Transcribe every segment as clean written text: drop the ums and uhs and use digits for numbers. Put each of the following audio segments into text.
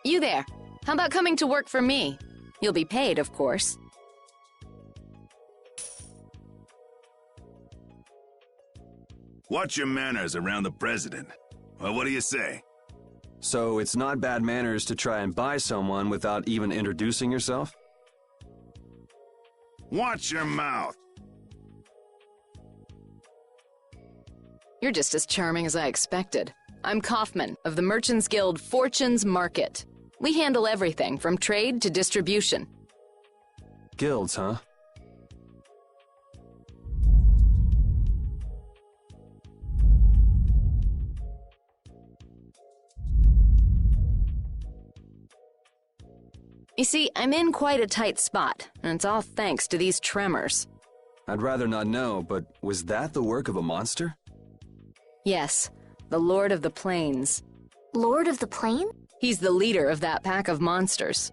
You there. How about coming to work for me? You'll be paid, of course. Watch your manners around the president. Well, what do you say? So it's not bad manners to try and buy someone without even introducing yourself? Watch your mouth. You're just as charming as I expected. I'm Kaufman of the Merchants Guild Fortune's Market. We handle everything from trade to distribution. Guilds, huh? You see, I'm in quite a tight spot, and it's all thanks to these tremors. I'd rather not know, but was that the work of a monster? Yes, the Lord of the Plains. Lord of the Plain? He's the leader of that pack of monsters.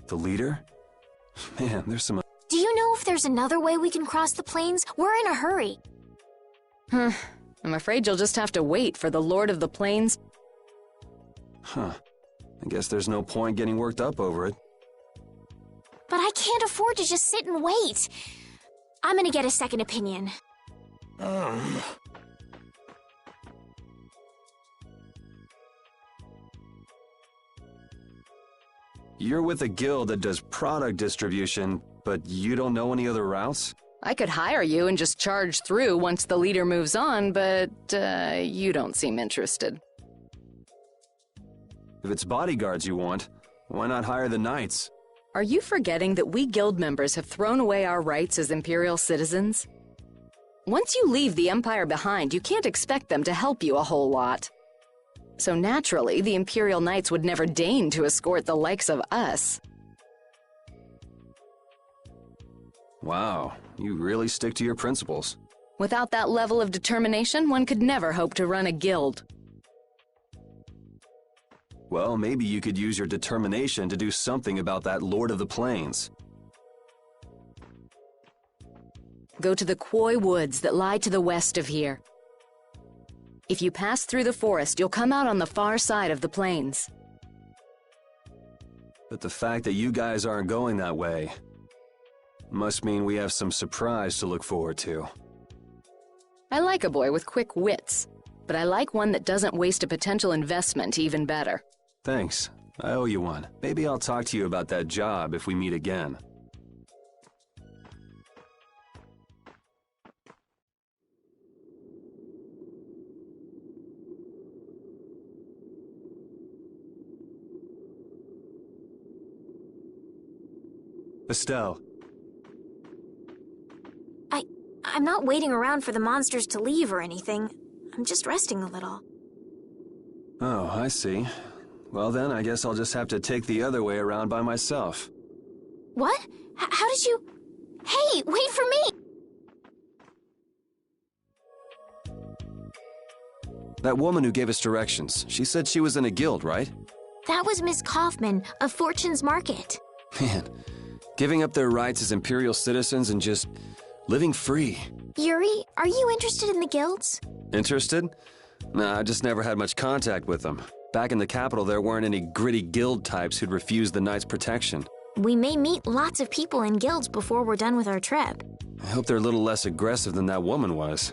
The leader? Man, there's some... Do you know if there's another way we can cross the plains? We're in a hurry. I'm afraid you'll just have to wait for the Lord of the Plains. Huh. I guess there's no point getting worked up over it. But I can't afford to just sit and wait. I'm gonna get a second opinion. You're with a guild that does product distribution, but you don't know any other routes? I could hire you and just charge through once the leader moves on, but you don't seem interested. If it's bodyguards you want, why not hire the knights? Are you forgetting that we guild members have thrown away our rights as Imperial citizens? Once you leave the Empire behind, you can't expect them to help you a whole lot. So naturally, the Imperial Knights would never deign to escort the likes of us. Wow, you really stick to your principles. Without that level of determination, one could never hope to run a guild. Well, maybe you could use your determination to do something about that Lord of the Plains. Go to the Khoi Woods that lie to the west of here. If you pass through the forest, you'll come out on the far side of the plains. But the fact that you guys aren't going that way must mean we have some surprise to look forward to. I like a boy with quick wits, but I like one that doesn't waste a potential investment even better. Thanks. I owe you one. Maybe I'll talk to you about that job if we meet again. Estelle. I'm not waiting around for the monsters to leave or anything. I'm just resting a little. Oh, I see. Well then, I guess I'll just have to take the other way around by myself. What? How did you... Hey, wait for me! That woman who gave us directions, she said she was in a guild, right? That was Miss Kaufman of Fortune's Market. Man, giving up their rights as Imperial citizens and just living free. Yuri, are you interested in the guilds? Interested? Nah, I just never had much contact with them. Back in the capital, there weren't any gritty guild types who'd refuse the Knights' protection. We may meet lots of people in guilds before we're done with our trip. I hope they're a little less aggressive than that woman was.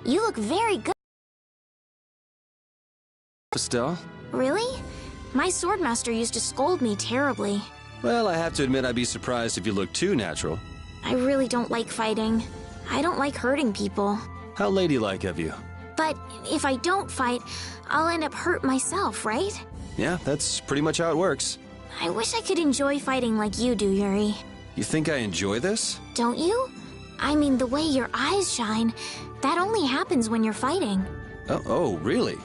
You look very good. Estelle? Really? My swordmaster used to scold me terribly. Well, I have to admit I'd be surprised if you looked too natural. I really don't like fighting. I don't like hurting people. How ladylike of you. But if I don't fight, I'll end up hurt myself, right? Yeah, that's pretty much how it works. I wish I could enjoy fighting like you do, Yuri. You think I enjoy this? Don't you? I mean, the way your eyes shine, that only happens when you're fighting. Oh, really?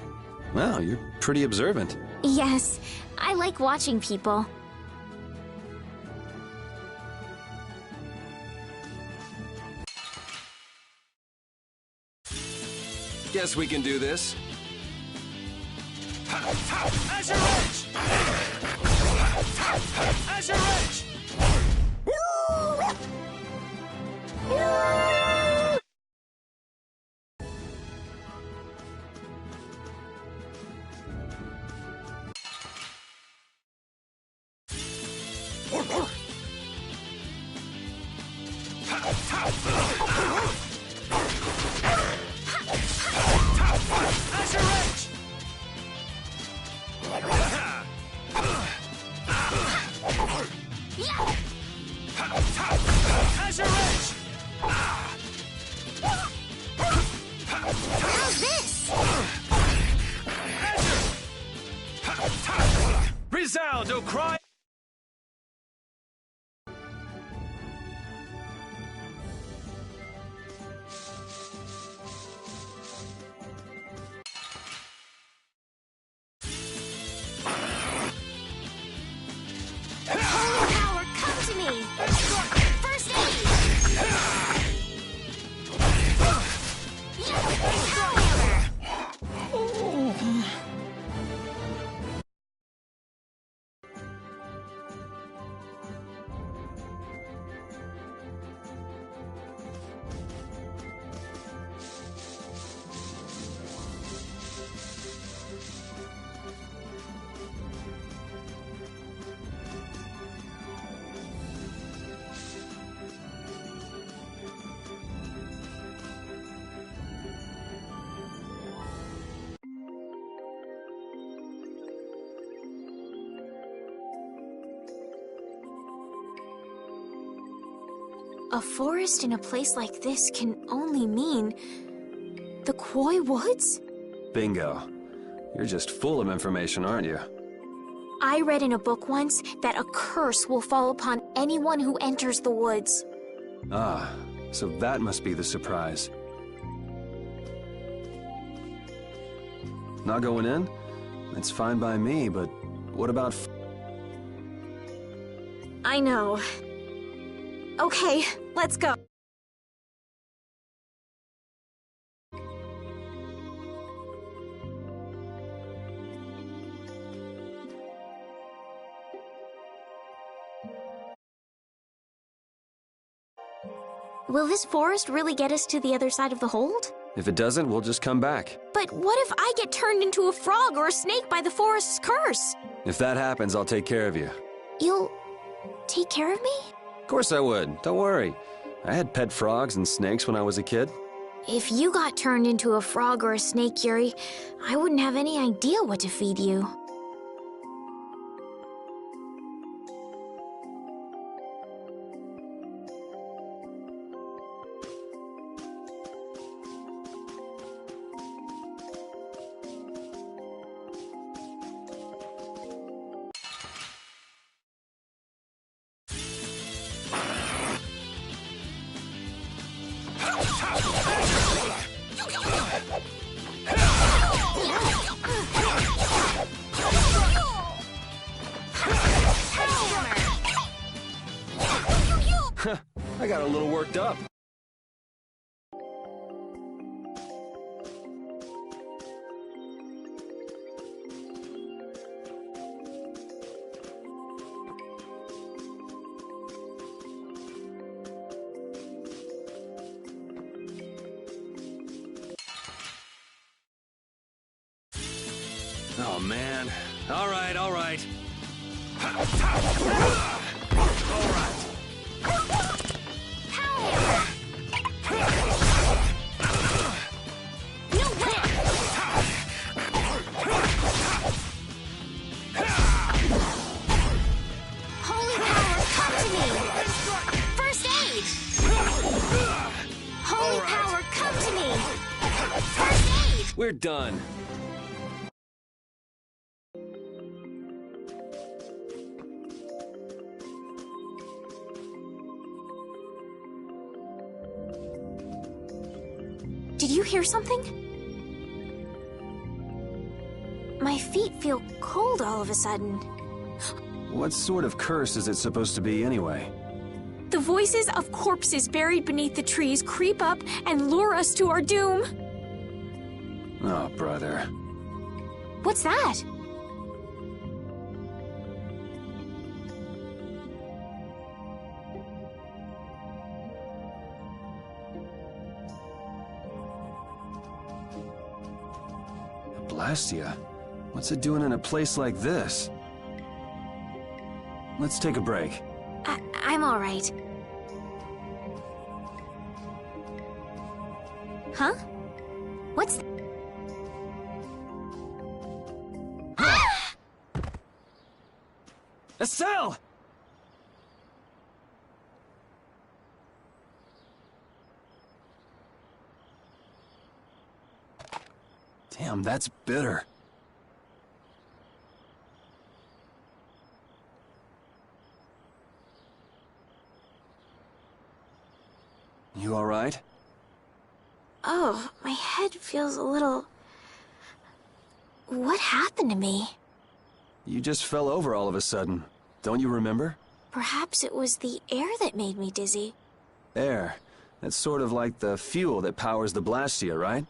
Wow, you're pretty observant. Yes, I like watching people. Guess we can do this. Azure Edge! Azure Edge! How's this? Resound, O cry! Holy power, come to me! First aid! Power hammer! A forest in a place like this can only mean the Koi Woods? Bingo. You're just full of information, aren't you? I read in a book once that a curse will fall upon anyone who enters the woods. Ah, so that must be the surprise. Not going in? It's fine by me, but what about... I know. Okay, let's go. Will this forest really get us to the other side of the hold? If it doesn't, we'll just come back. But what if I get turned into a frog or a snake by the forest's curse? If that happens, I'll take care of you. You'll take care of me? Of course I would. Don't worry. I had pet frogs and snakes when I was a kid. If you got turned into a frog or a snake, Yuri, I wouldn't have any idea what to feed you. I got a little worked up. Oh, man. All right, all right. All right. We're done. Did you hear something? My feet feel cold all of a sudden. What sort of curse is it supposed to be anyway? The voices of corpses buried beneath the trees creep up and lure us to our doom. Oh, brother. What's that? Blastia? What's it doing in a place like this? Let's take a break. I'm all right. Huh? What's... Estelle! Damn, that's bitter. You all right? Oh, my head feels a little... What happened to me? You just fell over all of a sudden. Don't you remember? Perhaps it was the air that made me dizzy. Air. That's sort of like the fuel that powers the Blastia, right?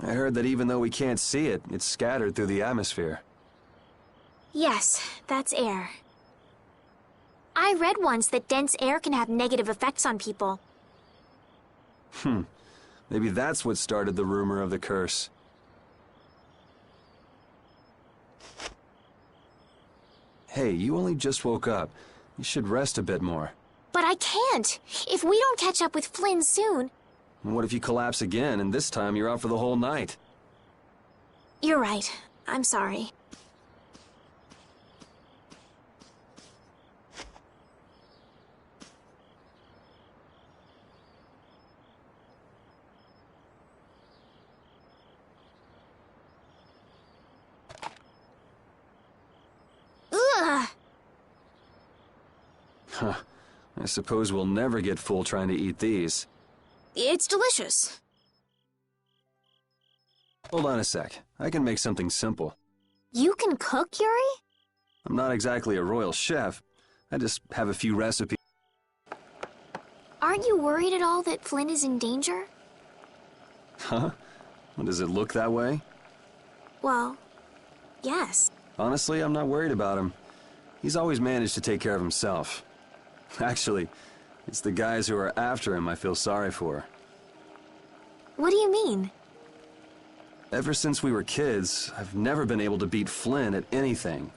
I heard that even though we can't see it, it's scattered through the atmosphere. Yes, that's air. I read once that dense air can have negative effects on people. Maybe that's what started the rumor of the curse. Hey, you only just woke up. You should rest a bit more. But I can't! If we don't catch up with Flynn soon... And what if you collapse again, and this time you're out for the whole night? You're right. I'm sorry. Ugh! Huh. I suppose we'll never get full trying to eat these. It's delicious. Hold on a sec. I can make something simple. You can cook, Yuri? I'm not exactly a royal chef. I just have a few recipes. Aren't you worried at all that Flynn is in danger? Huh? Well, does it look that way? Well, yes. Honestly, I'm not worried about him. He's always managed to take care of himself. Actually, it's the guys who are after him I feel sorry for. What do you mean? Ever since we were kids, I've never been able to beat Flynn at anything.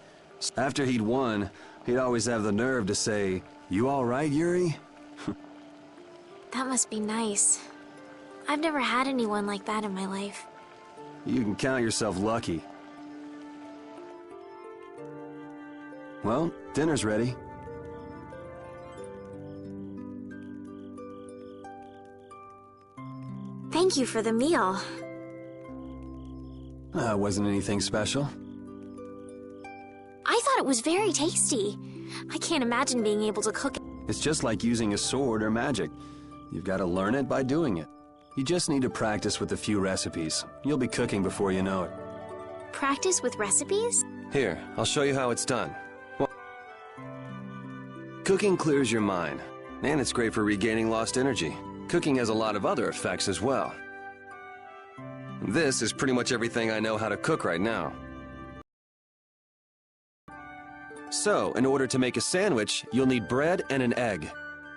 After he'd won, he'd always have the nerve to say, "You all right, Yuri?" That must be nice. I've never had anyone like that in my life. You can count yourself lucky. Well, dinner's ready. Thank you for the meal. Wasn't anything special. I thought it was very tasty. I can't imagine being able to cook it. It's just like using a sword or magic. You've got to learn it by doing it. You just need to practice with a few recipes. You'll be cooking before you know it. Practice with recipes? Here, I'll show you how it's done. Well, cooking clears your mind, and it's great for regaining lost energy. Cooking has a lot of other effects as well. This is pretty much everything I know how to cook right now. So, in order to make a sandwich, you'll need bread and an egg,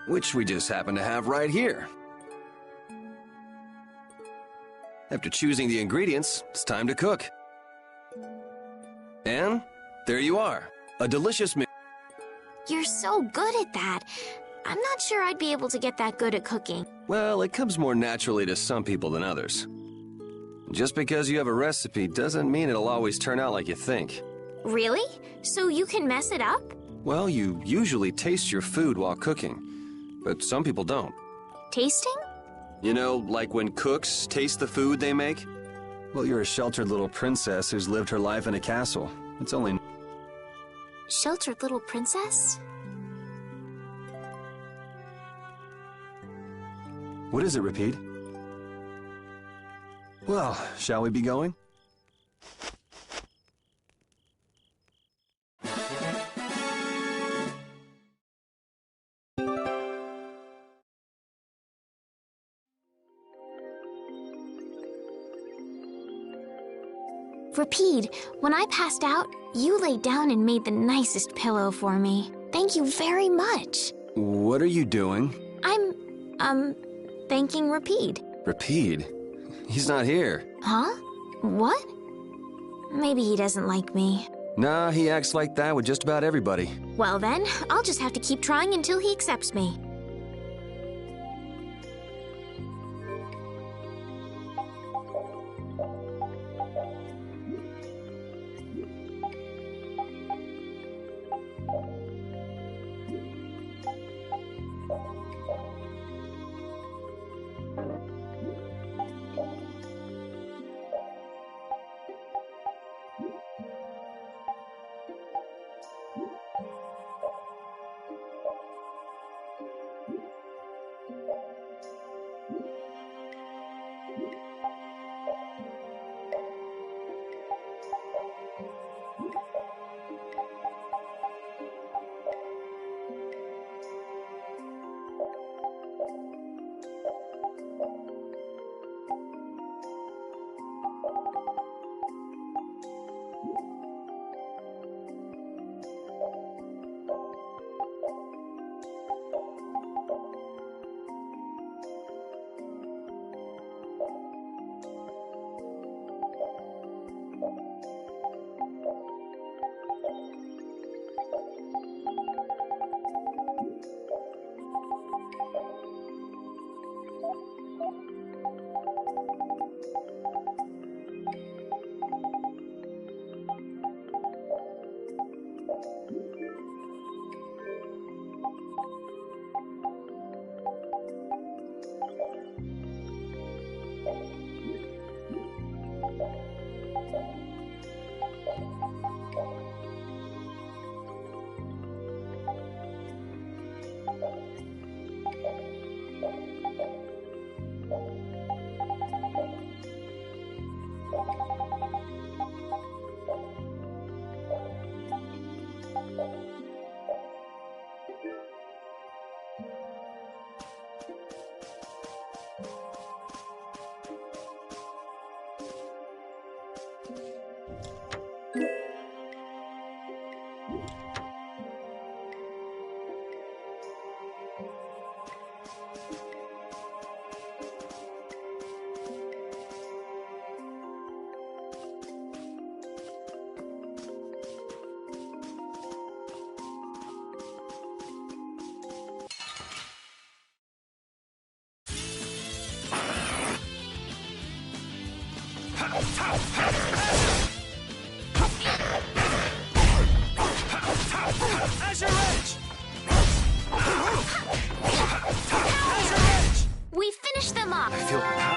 which we just happen to have right here. After choosing the ingredients, it's time to cook. And there you are, a delicious meal. You're so good at that. I'm not sure I'd be able to get that good at cooking. Well, it comes more naturally to some people than others. Just because you have a recipe doesn't mean it'll always turn out like you think. Really? So you can mess it up? Well, you usually taste your food while cooking, but some people don't. Tasting? You know, like when cooks taste the food they make? Well, you're a sheltered little princess who's lived her life in a castle. It's only... Sheltered little princess? What is it, Repeat? Well, shall we be going? Rapide, when I passed out, you laid down and made the nicest pillow for me. Thank you very much. What are you doing? I'm thanking Rapide. Rapide? He's not here. Huh? What? Maybe he doesn't like me. Nah, he acts like that with just about everybody. Well then, I'll just have to keep trying until he accepts me. Azure Edge! Azure Edge! We finished them off! I feel...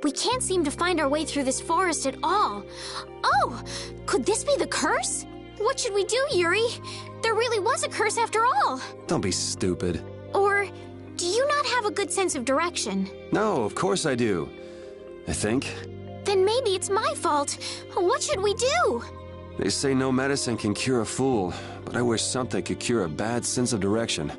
We can't seem to find our way through this forest at all. Oh! Could this be the curse? What should we do, Yuri? There really was a curse after all. Don't be stupid. Or do you not have a good sense of direction? No, of course I do. I think. Then maybe it's my fault. What should we do? They say no medicine can cure a fool, but I wish something could cure a bad sense of direction.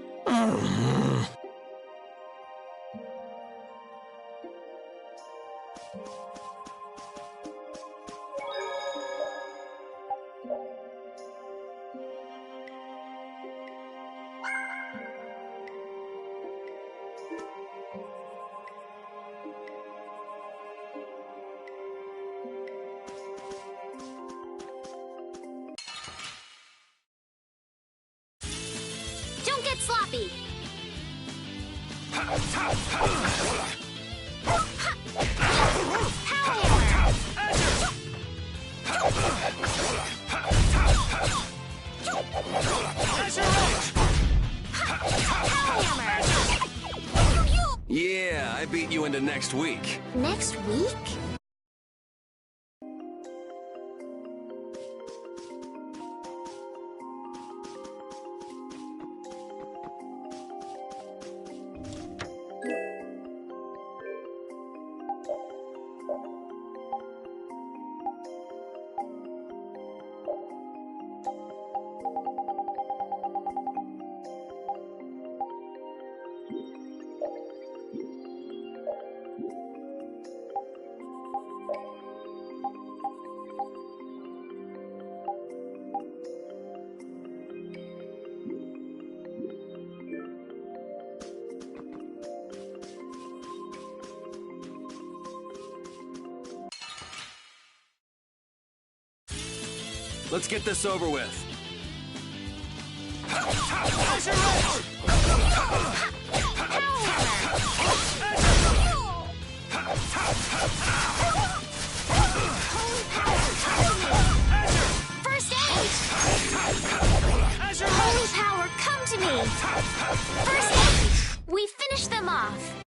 Don't get sloppy. Yeah, I beat you into next week. Next week? Let's get this over with. Azure Edge! First aid! Azure Holy Edge! power, come to me! First aid! We finished them off.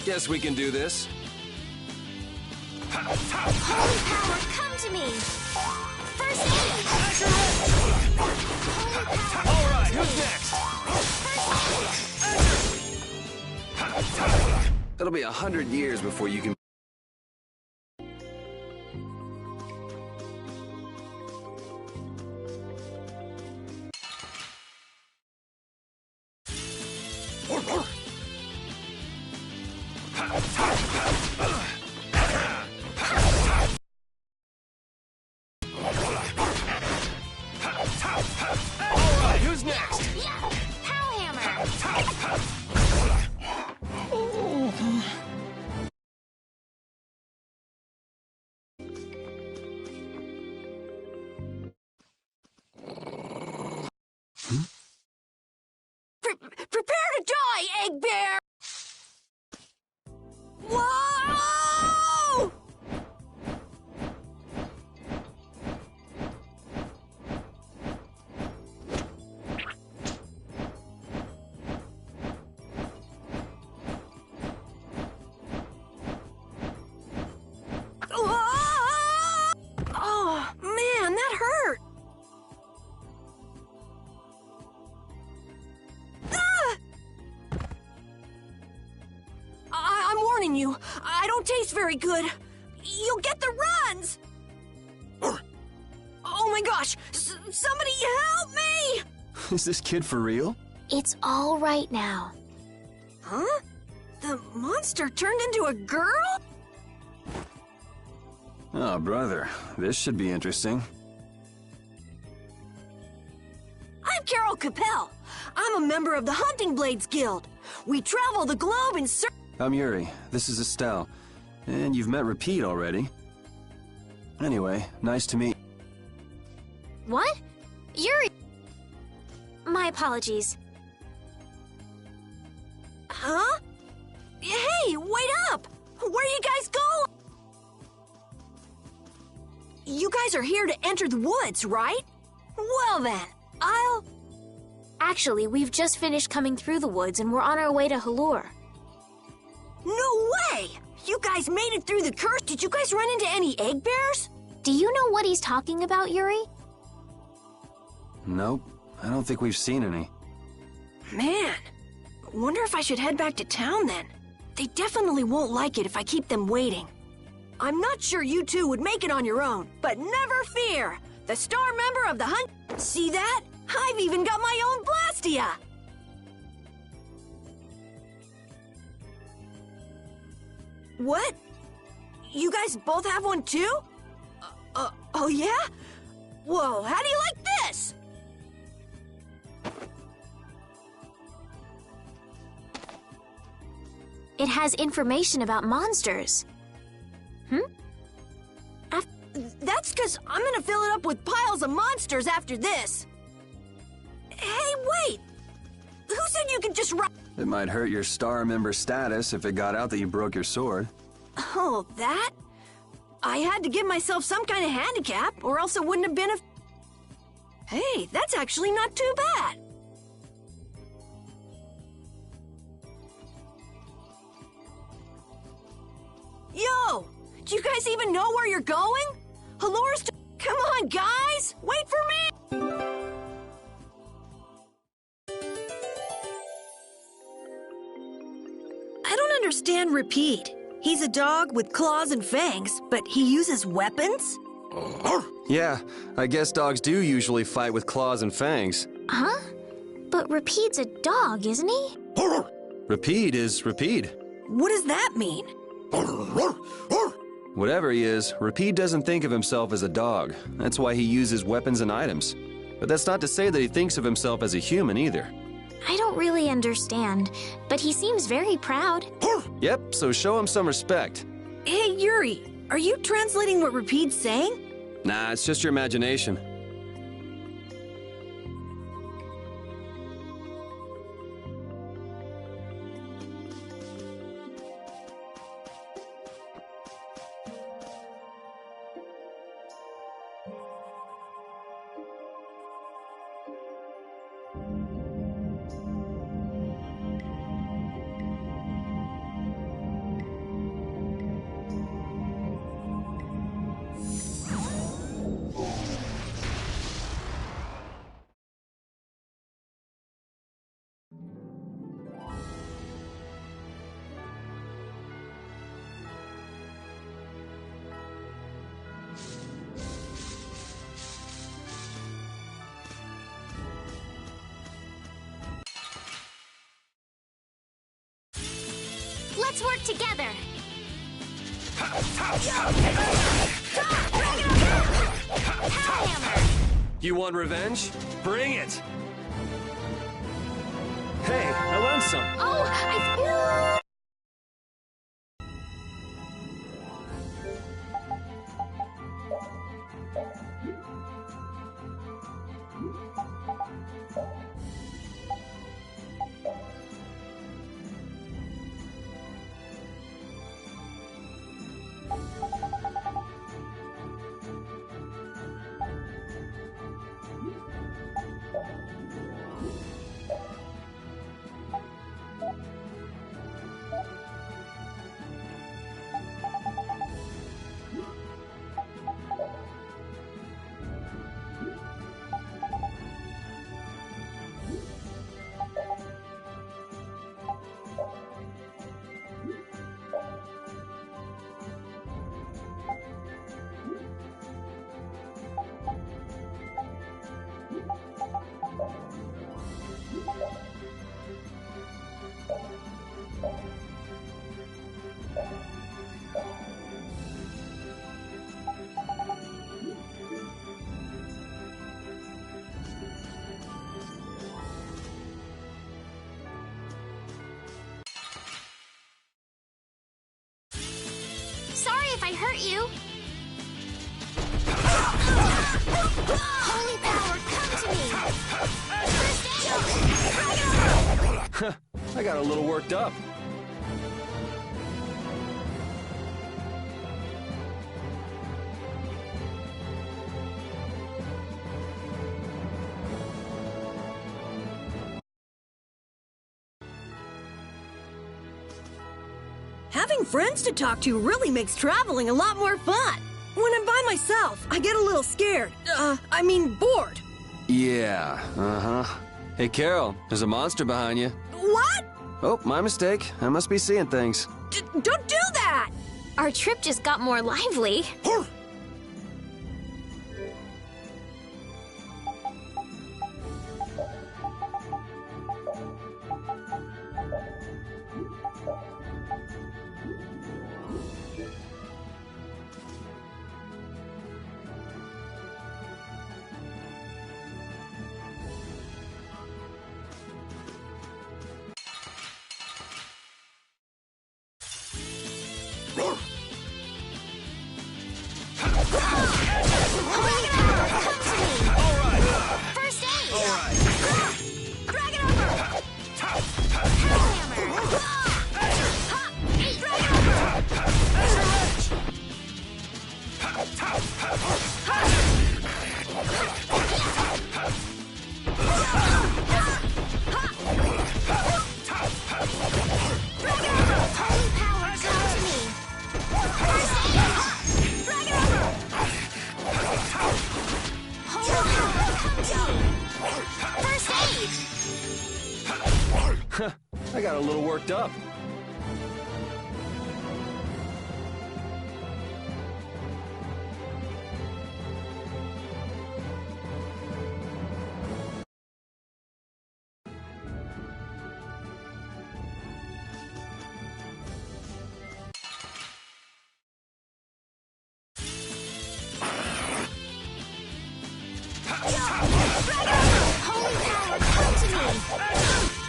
Guess we can do this. Holy power, come to me! First aid! Azure Edge! Holy power, All right, come to who's me! next? First aid! It'll be 100 years before you can... All right, who's next? Yeah! Pow hammer! Prepare to die, Egg Bear! Whoa! Oh, man, that hurt! you. I don't taste very good. You'll get the runs! Oh my gosh! Somebody help me! Is this kid for real? It's all right now. Huh? The monster turned into a girl? Oh, brother. This should be interesting. I'm Carol Capel. I'm a member of the Hunting Blades Guild. We travel the globe in search... I'm Yuri. This is Estelle. And you've met Repeat already. Anyway, nice to meet... What? Yuri! My apologies. Huh? Hey, wait up! Where you guys going? You guys are here to enter the woods, right? Well then, I'll... Actually, we've just finished coming through the woods and we're on our way to Halur. No way! You guys made it through the curse. Did you guys run into any egg bears? Do you know what he's talking about, Yuri? Nope. I don't think we've seen any. Man, wonder if I should head back to town then. They definitely won't like it if I keep them waiting. I'm not sure you two would make it on your own, but never fear! The star member of the hunt... See that? I've even got my own Blastia! What? You guys both have one too? Oh yeah? Whoa, how do you like this? It has information about monsters. That's because I'm gonna fill it up with piles of monsters after this. Hey, wait! Who said you could just run? It might hurt your star member status if it got out that you broke your sword. Oh, that? I had to give myself some kind of handicap, or else it wouldn't have been a... Hey, that's actually not too bad. Yo! Do you guys even know where you're going? Halur's to... Come on, guys! Wait for me! I don't understand Repeat. He's a dog with claws and fangs, but he uses weapons? Yeah, I guess dogs do usually fight with claws and fangs. Huh? But Repeat's a dog, isn't he? Repeat is Repeat. What does that mean? Whatever he is, Repeat doesn't think of himself as a dog. That's why he uses weapons and items. But that's not to say that he thinks of himself as a human either. I don't really understand, but he seems very proud. Yep, so show him some respect. Hey, Yuri, are you translating what Repeat's saying? Nah, it's just your imagination. Let's work together. You want revenge? Bring it! Hey, I learned some. Oh, I... hurt you. Holy power, come to me! First aid! I got a little worked up. Having friends to talk to really makes traveling a lot more fun. When I'm by myself, I get a little scared. Bored. Yeah, uh-huh. Hey, Carol, there's a monster behind you. What? Oh, my mistake. I must be seeing things. Don't do that! Our trip just got more lively. I got a little worked up. Holy power, come to me!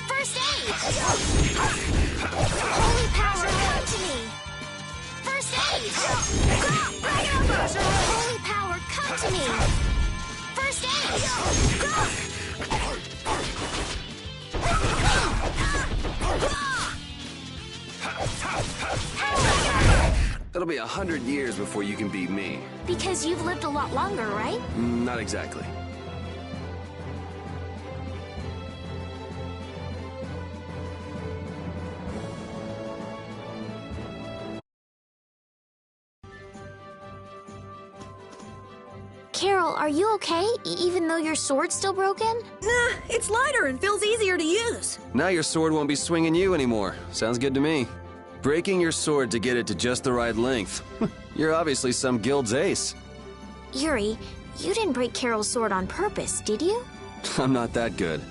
First aid! Holy power, come to me! First aid! Holy power, come to me! First aid! It'll be 100 years before you can beat me. Because you've lived a lot longer, right? Not exactly. Carol, are you okay? Even though your sword's still broken? Nah, it's lighter and feels easier to use. Now your sword won't be swinging you anymore. Sounds good to me. Breaking your sword to get it to just the right length. You're obviously some guild's ace. Yuri, you didn't break Carol's sword on purpose, did you? I'm not that good.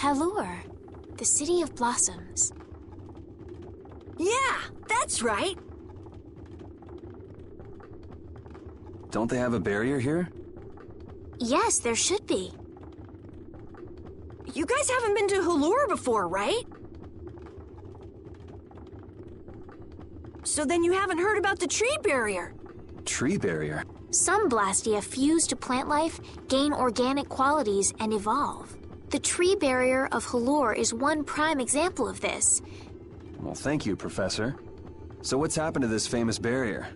Halure, the City of Blossoms. Yeah, that's right. Don't they have a barrier here? Yes, there should be. You guys haven't been to Halure before, right? So then you haven't heard about the tree barrier. Tree barrier? Some Blastia fuse to plant life, gain organic qualities, and evolve. The tree barrier of Halure is one prime example of this. Well, thank you, Professor. So what's happened to this famous barrier?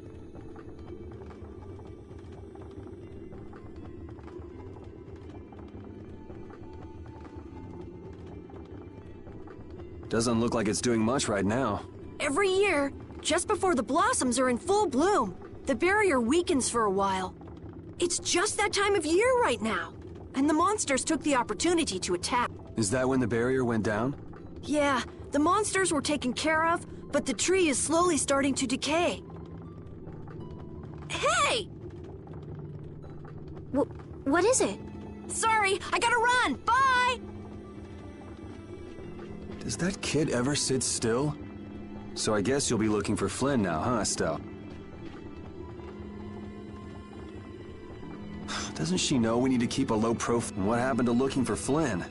Doesn't look like it's doing much right now. Every year, just before the blossoms are in full bloom, the barrier weakens for a while. It's just that time of year right now, and the monsters took the opportunity to attack. Is that when the barrier went down? Yeah, the monsters were taken care of, but the tree is slowly starting to decay. Hey! What is it? Sorry, I gotta run! Bye! Does that kid ever sit still? So I guess you'll be looking for Flynn now, huh, Estelle? Doesn't she know we need to keep a low profile? What happened to looking for Flynn?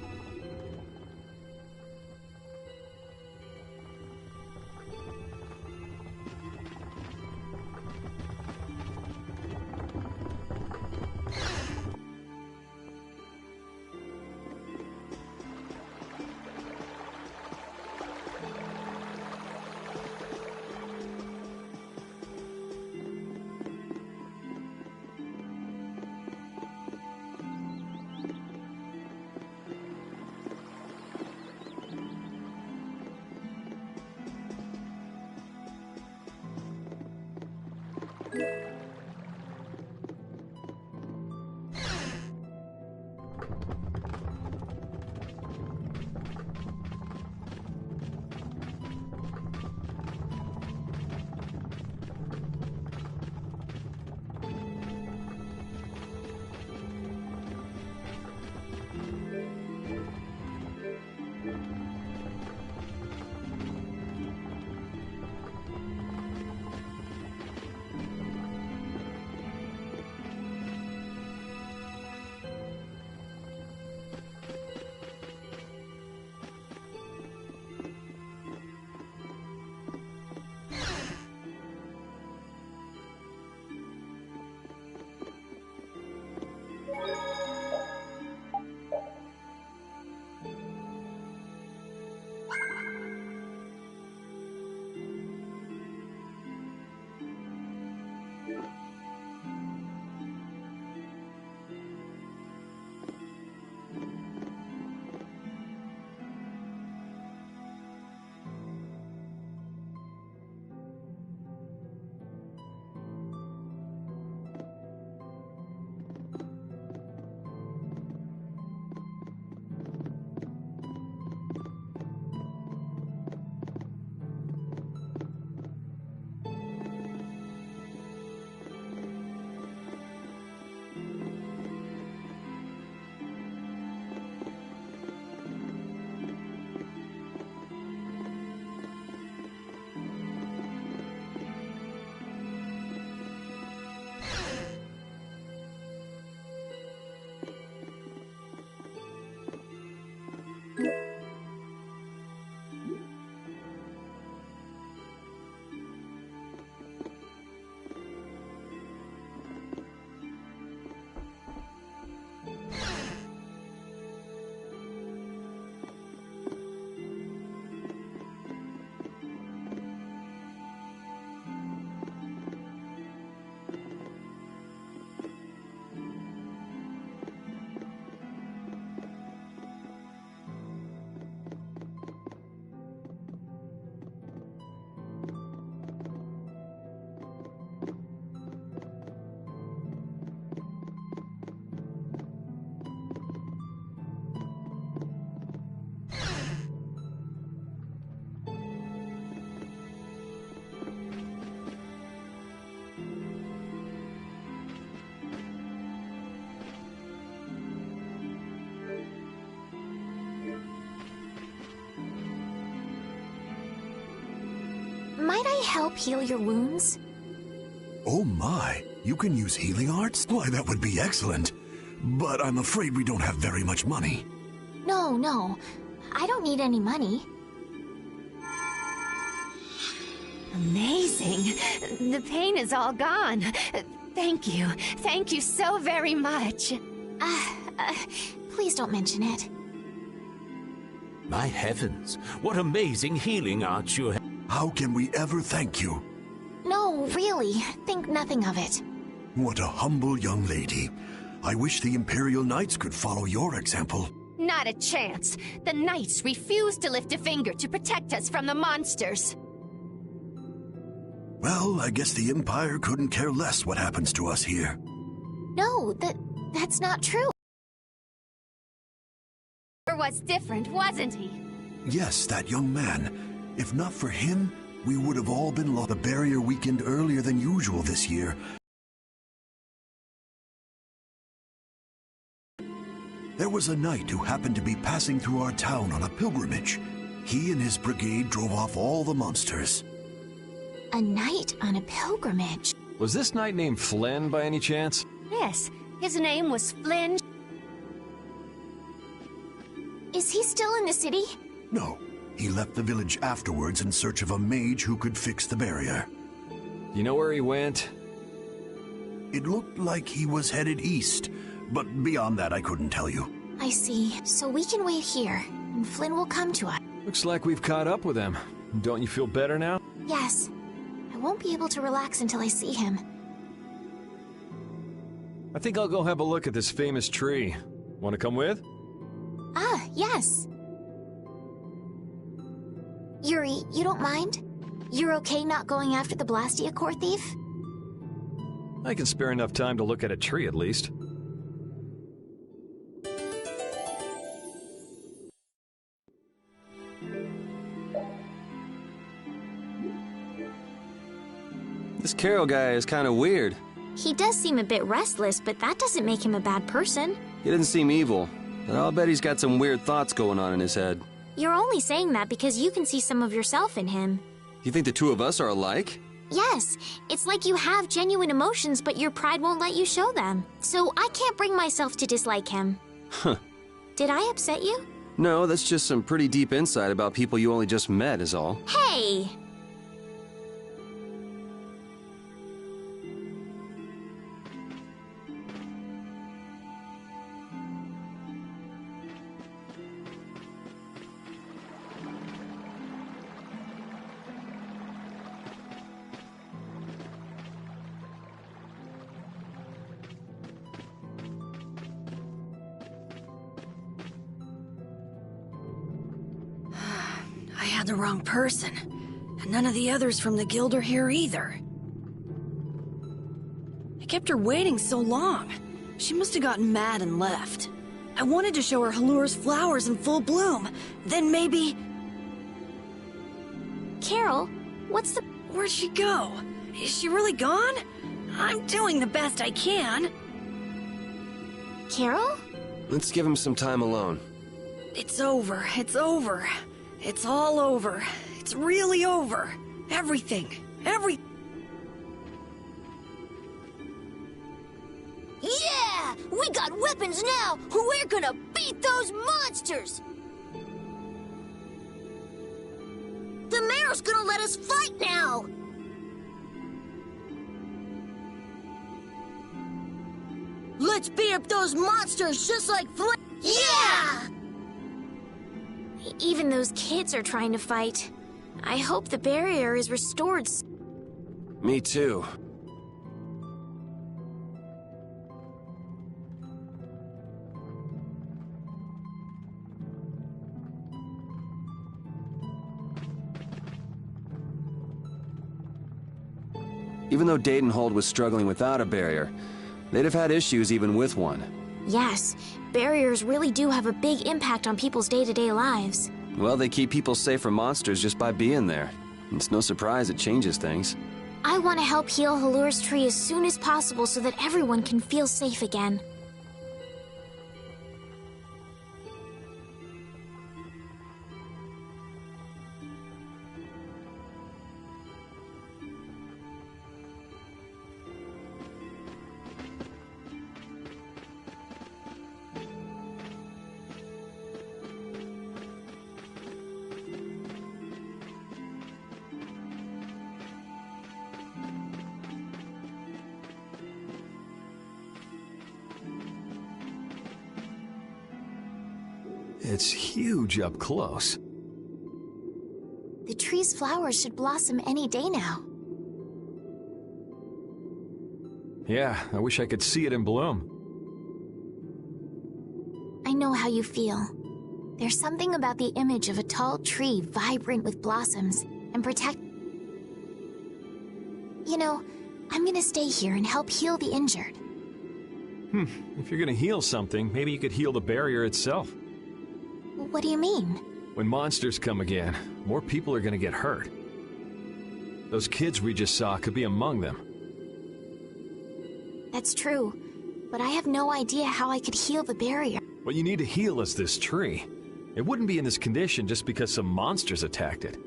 Might I help heal your wounds? Oh my, you can use healing arts? Why, that would be excellent. But I'm afraid we don't have very much money. No. I don't need any money. Amazing. The pain is all gone. Thank you. Thank you so very much. Please don't mention it. My heavens, what amazing healing arts you have. How can we ever thank you? No, really. Think nothing of it. What a humble young lady. I wish the Imperial Knights could follow your example. Not a chance. The Knights refuse to lift a finger to protect us from the monsters. Well, I guess the Empire couldn't care less what happens to us here. No, that's not true. Was different, wasn't he? Yes, that young man. If not for him, we would have all been lost. The barrier weakened earlier than usual this year. There was a knight who happened to be passing through our town on a pilgrimage. He and his brigade drove off all the monsters. A knight on a pilgrimage? Was this knight named Flynn by any chance? Yes, his name was Flynn. Is he still in the city? No, he left the village afterwards in search of a mage who could fix the barrier. You know where he went? It looked like he was headed east, but beyond that I couldn't tell you. I see. So we can wait here, and Flynn will come to us. Looks like we've caught up with him. Don't you feel better now? Yes. I won't be able to relax until I see him. I think I'll go have a look at this famous tree. Want to come with? Ah, yes. Yuri, you don't mind? You're okay not going after the Blastia core thief? I can spare enough time to look at a tree at least. This Carol guy is kind of weird. He does seem a bit restless, but that doesn't make him a bad person. He doesn't seem evil, but I'll bet he's got some weird thoughts going on in his head. You're only saying that because you can see some of yourself in him. You think the two of us are alike? Yes, it's like you have genuine emotions, but your pride won't let you show them. So I can't bring myself to dislike him. Huh. Did I upset you? No, that's just some pretty deep insight about people you only just met is all. Hey! I had the wrong person, and none of the others from the guild are here either. I kept her waiting so long. She must have gotten mad and left. I wanted to show her Halur's flowers in full bloom. Then maybe... Carol, what's the... Where'd she go? Is she really gone? I'm doing the best I can. Carol? Let's give him some time alone. It's over. It's over. It's all over. It's really over. Everything. Yeah! We got weapons now! We're gonna beat those monsters! The mayor's gonna let us fight now! Let's beat up those monsters just like Flint! Yeah! Even those kids are trying to fight. I hope the barrier is restored. Me too. Even though Dadenhold was struggling without a barrier, they'd have had issues even with one. Yes, barriers really do have a big impact on people's day-to-day lives. Well, they keep people safe from monsters just by being there. It's no surprise it changes things. I want to help heal Halur's tree as soon as possible so that everyone can feel safe again. It's huge up close. The tree's flowers should blossom any day now. Yeah, I wish I could see it in bloom. I know how you feel. There's something about the image of a tall tree vibrant with blossoms and protect... You know, I'm gonna stay here and help heal the injured. If you're gonna heal something, maybe you could heal the barrier itself. What do you mean? When monsters come again, more people are gonna get hurt. Those kids we just saw could be among them. That's true, but I have no idea how I could heal the barrier. What you need to heal is this tree. It wouldn't be in this condition just because some monsters attacked it.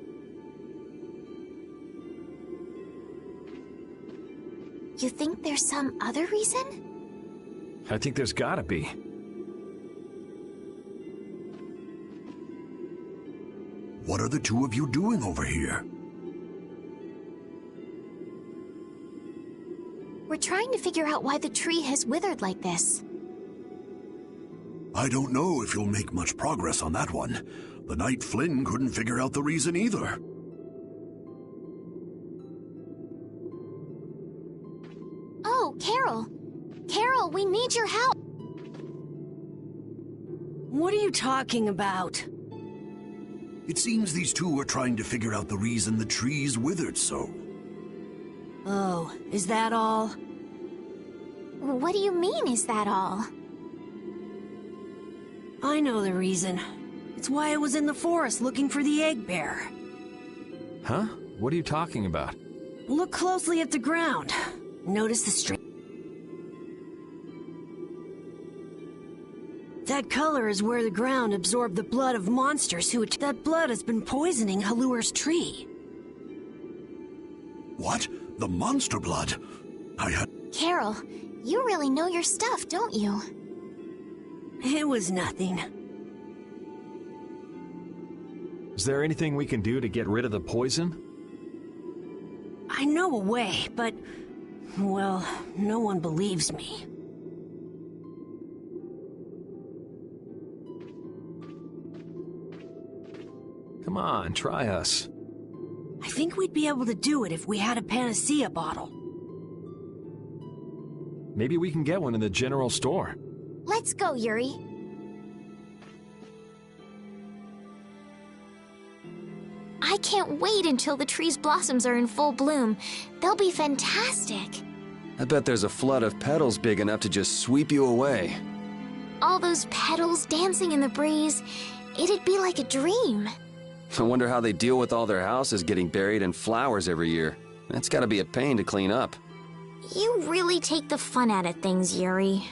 You think there's some other reason? I think there's gotta be. What are the two of you doing over here? We're trying to figure out why the tree has withered like this. I don't know if you'll make much progress on that one. The Knight Flynn couldn't figure out the reason either. Oh, Carol! Carol, we need your help! What are you talking about? It seems these two are trying to figure out the reason the trees withered so. Oh, is that all? What do you mean, is that all? I know the reason. It's why I was in the forest looking for the egg bear. Huh? What are you talking about? Look closely at the ground. Notice the stream. That color is where the ground absorbed the blood of monsters who... That blood has been poisoning Halur's tree. What? The monster blood? I had... Carol, you really know your stuff, don't you? It was nothing. Is there anything we can do to get rid of the poison? I know a way, but... well, no one believes me. Come on, try us. I think we'd be able to do it if we had a panacea bottle. Maybe we can get one in the general store. Let's go, Yuri. I can't wait until the tree's blossoms are in full bloom. They'll be fantastic. I bet there's a flood of petals big enough to just sweep you away. All those petals dancing in the breeze. It'd be like a dream. I wonder how they deal with all their houses getting buried in flowers every year. That's gotta be a pain to clean up. You really take the fun out of things, Yuri.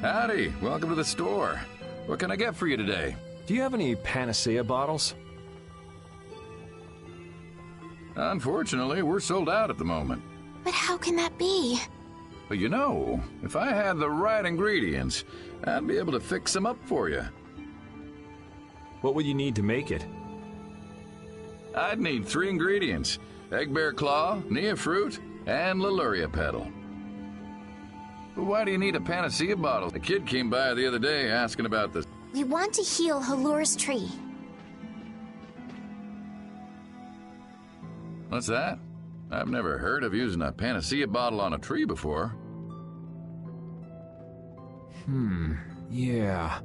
Howdy, welcome to the store. What can I get for you today? Do you have any panacea bottles? Unfortunately, we're sold out at the moment. But how can that be? But you know, if I had the right ingredients, I'd be able to fix them up for you. What would you need to make it? I'd need 3 ingredients: egg bear claw, nia fruit, and Leluria petal. But why do you need a panacea bottle? A kid came by the other day asking about this. We want to heal Halur's tree. What's that? I've never heard of using a panacea bottle on a tree before. Yeah.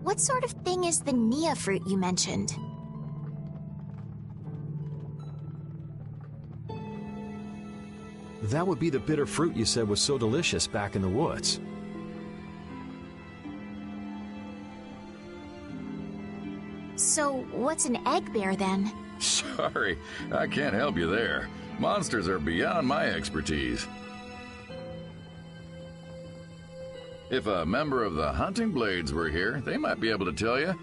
What sort of thing is the nia fruit you mentioned? That would be the bitter fruit you said was so delicious back in the woods. So, what's an egg bear then? Sorry, I can't help you there. Monsters are beyond my expertise. If a member of the Hunting Blades were here, they might be able to tell you.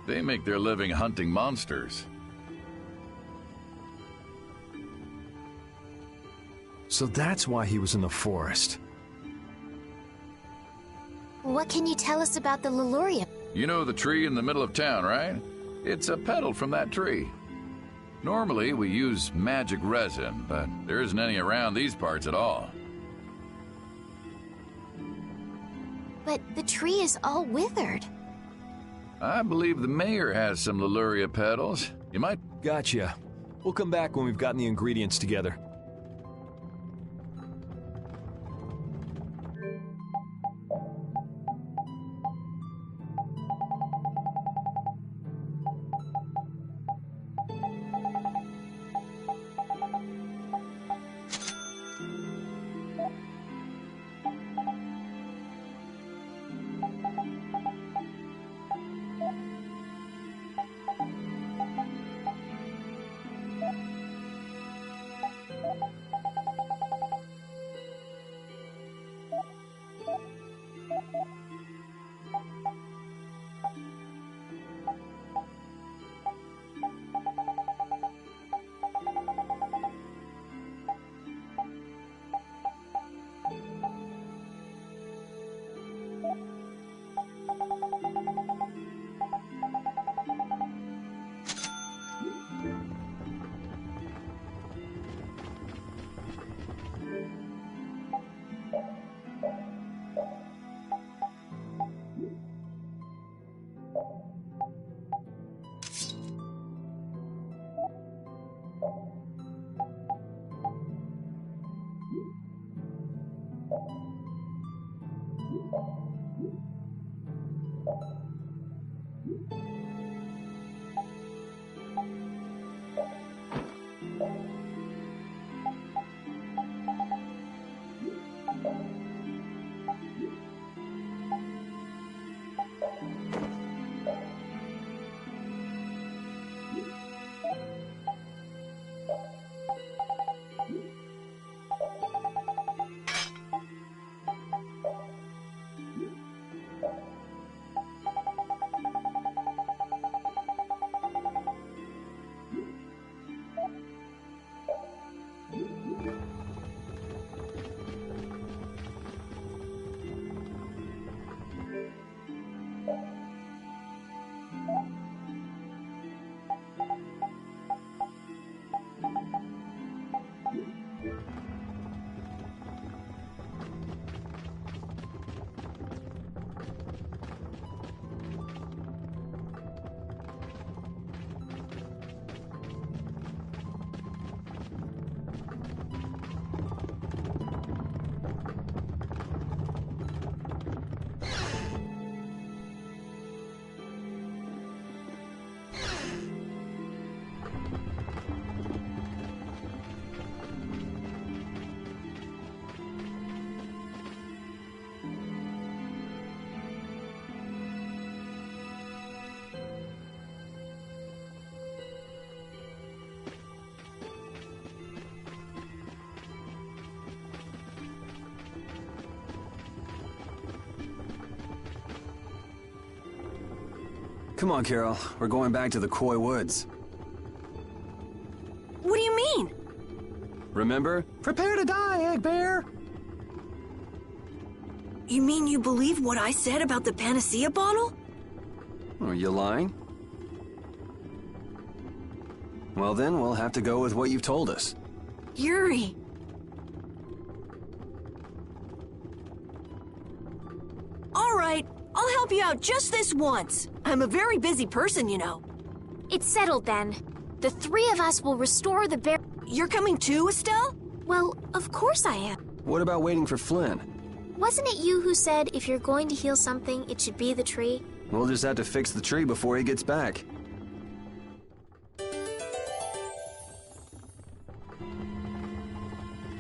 They make their living hunting monsters. So that's why he was in the forest. What can you tell us about the Leluria? You know the tree in the middle of town, right? It's a petal from that tree. Normally, we use magic resin, but there isn't any around these parts at all. But the tree is all withered. I believe the mayor has some Leluria petals. You might... Gotcha. We'll come back when we've gotten the ingredients together. Come on, Carol. We're going back to the Koi Woods. What do you mean? Remember? Prepare to die, Egg Bear! You mean you believe what I said about the panacea bottle? Are you lying? Well then, we'll have to go with what you've told us. Yuri. All right, I'll help you out just this once. I'm a very busy person, you know. It's settled then. The three of us will restore the bear. You're coming too, Estelle? Well, of course I am. What about waiting for Flynn? Wasn't it you who said if you're going to heal something, it should be the tree? We'll just have to fix the tree before he gets back.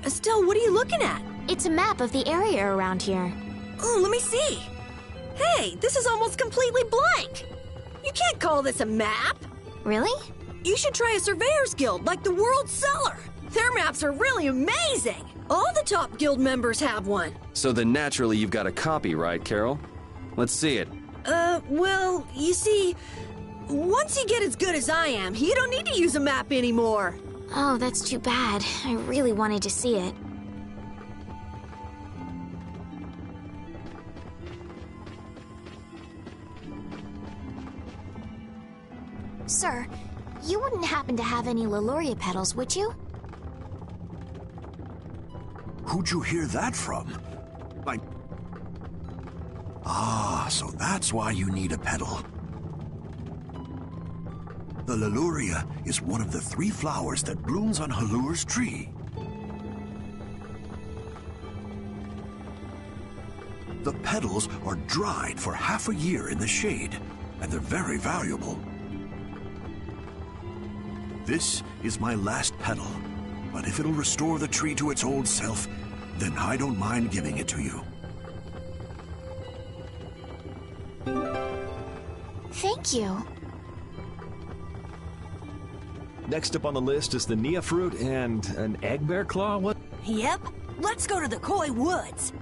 Estelle, what are you looking at? It's a map of the area around here. Oh, let me see. Hey, this is almost completely blank. You can't call this a map. Really? You should try a surveyor's guild like the World Cellar. Their maps are really amazing. All the top guild members have one. So then naturally you've got a copy, right, Carol? Let's see it. Well, you see, once you get as good as I am, you don't need to use a map anymore. Oh, that's too bad. I really wanted to see it. Sir, you wouldn't happen to have any Leluria petals, would you? Who'd you hear that from? Ah, so that's why you need a petal. The Leluria is one of the 3 flowers that blooms on Halur's tree. The petals are dried for half a year in the shade, and they're very valuable. This is my last petal, but if it'll restore the tree to its old self, then I don't mind giving it to you. Thank you. Next up on the list is the Nia fruit and an egg bear claw? What? Yep. Let's go to the Koi Woods.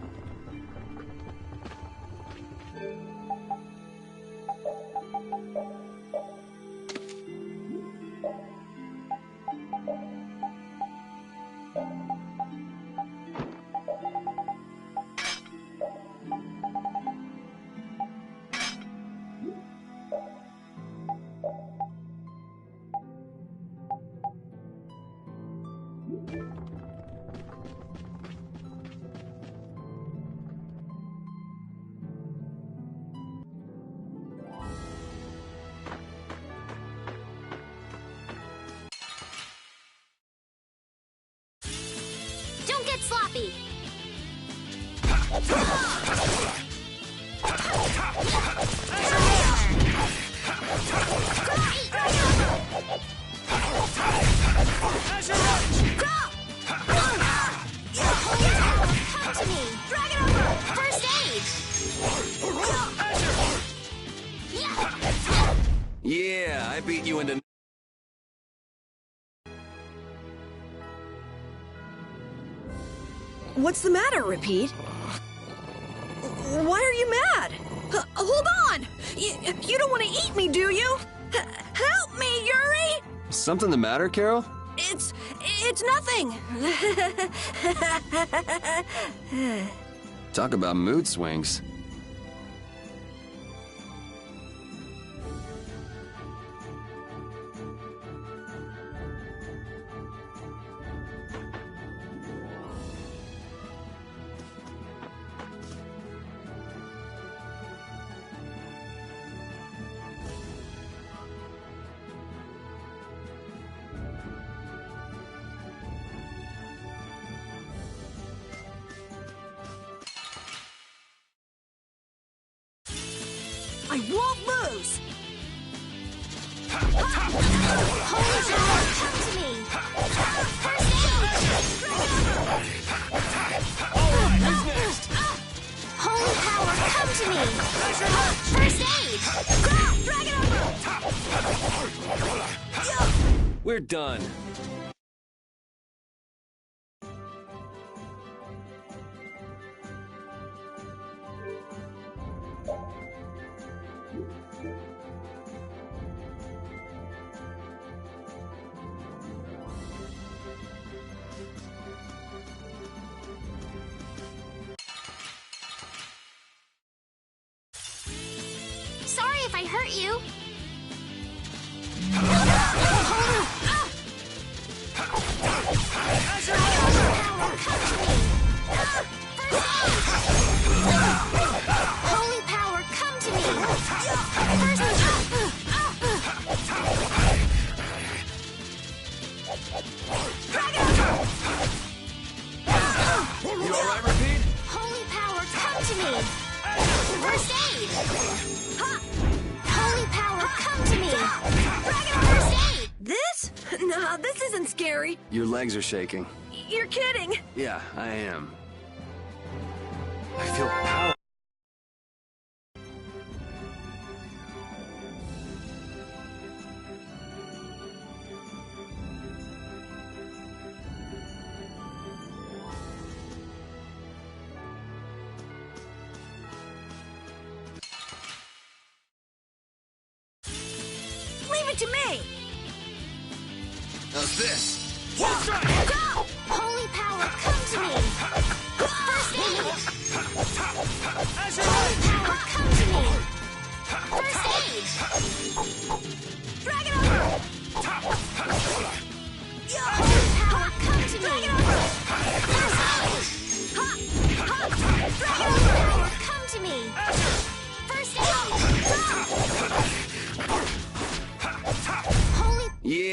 Don't get sloppy! Come to me! Dragon over! First aid! Yeah, I beat you into... What's the matter, Repeat? Why are you mad? Hold on! You don't want to eat me, do you? Help me, Yuri! Something the matter, Carol? It's nothing. Talk about mood swings. I won't lose! Holy power, come to me! First Alright, who's next? Holy power, come to me! First aid! Dragon over! We're done. Sorry if I hurt you. Holy power, come to me! You alright, Repeat? Holy power, come to me! First aid! Holy power, come to me! First aid! This? Nah, this isn't scary. Your legs are shaking. You're kidding. Yeah, I am. I feel power. Leave it to me. How's this? Go! Holy power, come to me! First aid! Holy power, come to me! First aid! Dragon over!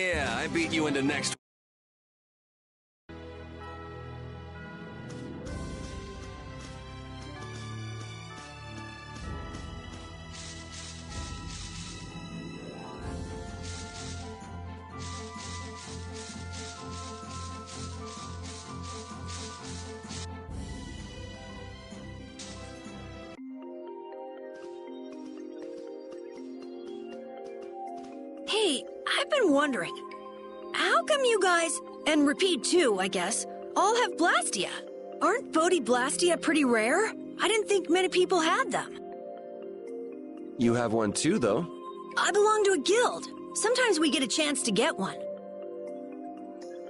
Yeah, I beat you into next. Hey, I've been wondering, how come you guys, and Repeat too, I guess, all have Blastia? Aren't Bodhi Blastia pretty rare? I didn't think many people had them. You have one too, though. I belong to a guild. Sometimes we get a chance to get one.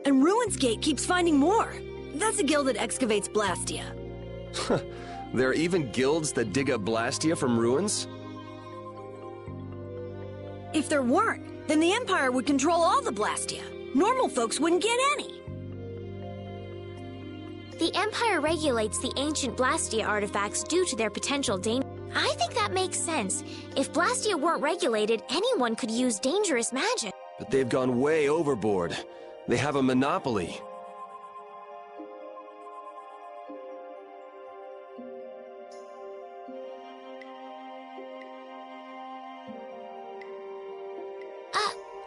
And Ruins Gate keeps finding more. That's a guild that excavates Blastia. There are even guilds that dig up Blastia from ruins? If there weren't, then the Empire would control all the Blastia. Normal folks wouldn't get any. The Empire regulates the ancient Blastia artifacts due to their potential danger. I think that makes sense. If Blastia weren't regulated, anyone could use dangerous magic. But they've gone way overboard. They have a monopoly.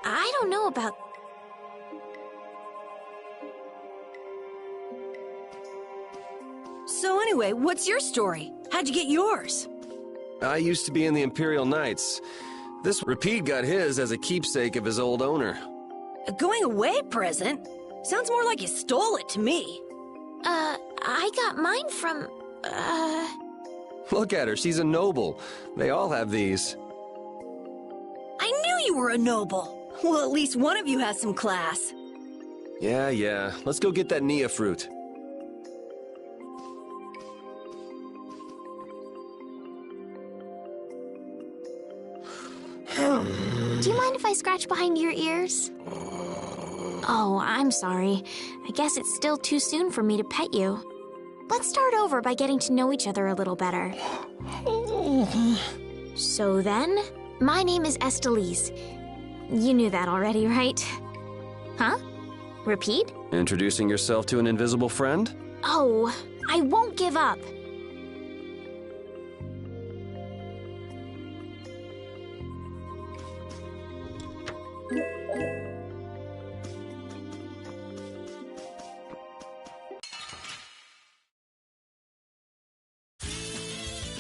I don't know about... So anyway, what's your story? How'd you get yours? I used to be in the Imperial Knights. This Repeat got his as a keepsake of his old owner. A going away present? Sounds more like you stole it to me. I got mine from, Look at her, she's a noble. They all have these. I knew you were a noble. Well, at least one of you has some class. Yeah. Let's go get that Nia fruit. Do you mind if I scratch behind your ears? Oh, I'm sorry. I guess it's still too soon for me to pet you. Let's start over by getting to know each other a little better. So then, my name is Estelise. You knew that already, right? Huh? Repeat? Introducing yourself to an invisible friend? Oh, I won't give up.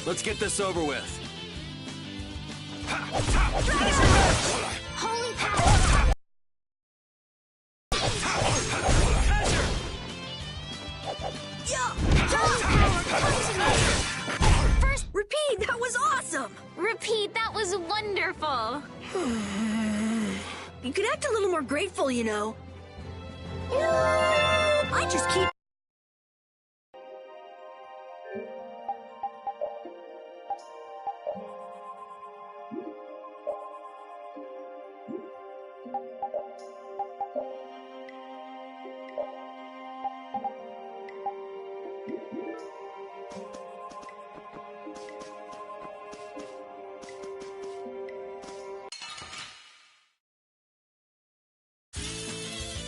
Let's get this over with. Holy power! First, Repeat, that was awesome! Repeat, that was wonderful! You could act a little more grateful, you know. I just keep...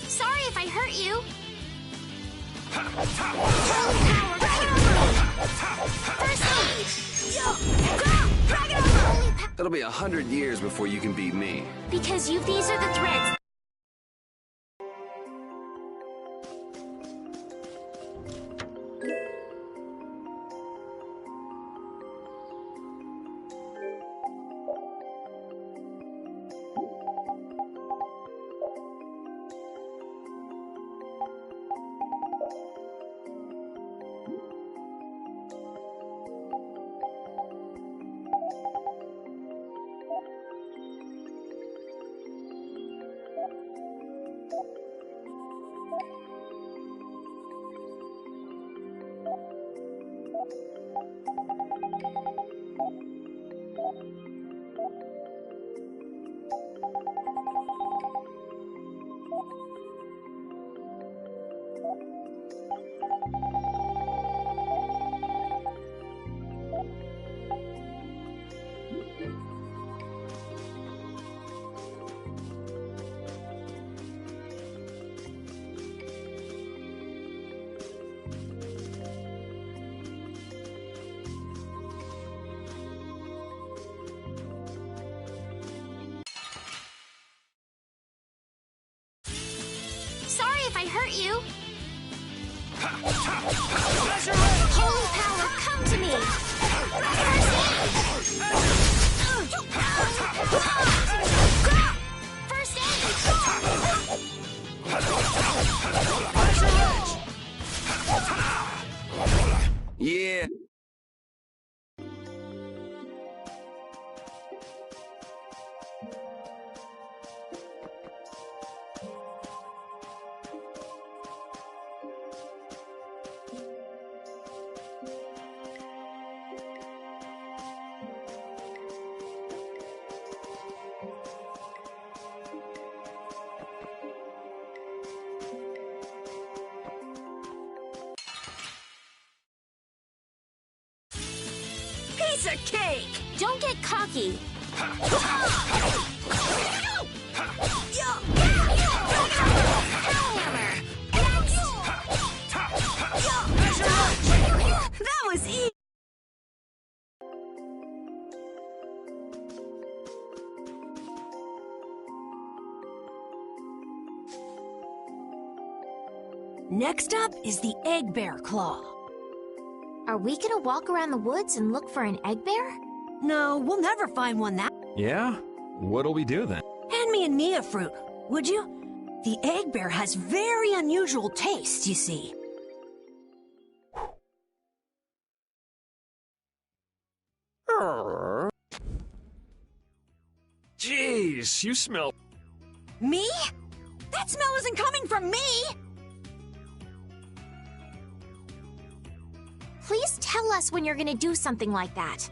Sorry if I hurt you. It'll be 100 years before you can beat me. Because these are the threads. got you! Holy power, come to me! First aid! Yeah. Piece of cake! Don't get cocky! That was easy! Next up is the egg bear claw. Are we gonna walk around the woods and look for an egg bear? No, we'll never find one that... Yeah? What'll we do then? Hand me a Nia fruit, would you? The egg bear has very unusual tastes, you see. Jeez, you smell... Me? That smell isn't coming from me! Please tell us when you're gonna do something like that.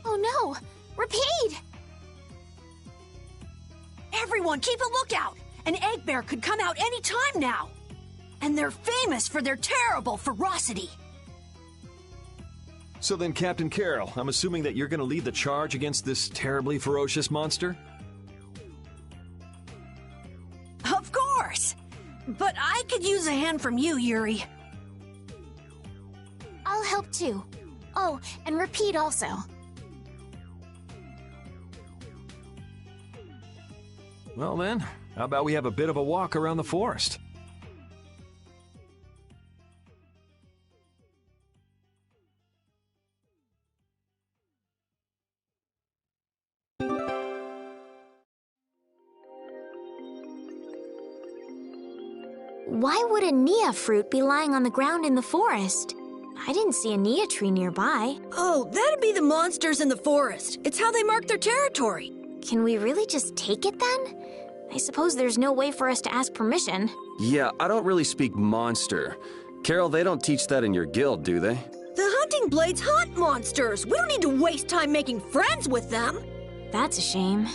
Oh no! Repeat! Everyone, keep a lookout! An egg bear could come out any time now! And they're famous for their terrible ferocity! So then, Captain Carroll, I'm assuming that you're gonna lead the charge against this terribly ferocious monster? Of course! But I could use a hand from you, Yuri. I'll help too. Oh, and repeat also. Well then, how about we have a bit of a walk around the forest? Why would a Nia fruit be lying on the ground in the forest? I didn't see a Nia tree nearby. Oh, that'd be the monsters in the forest. It's how they mark their territory. Can we really just take it then? I suppose there's no way for us to ask permission. Yeah, I don't really speak monster. Carol, they don't teach that in your guild, do they? The hunting blades hunt monsters. We don't need to waste time making friends with them. That's a shame.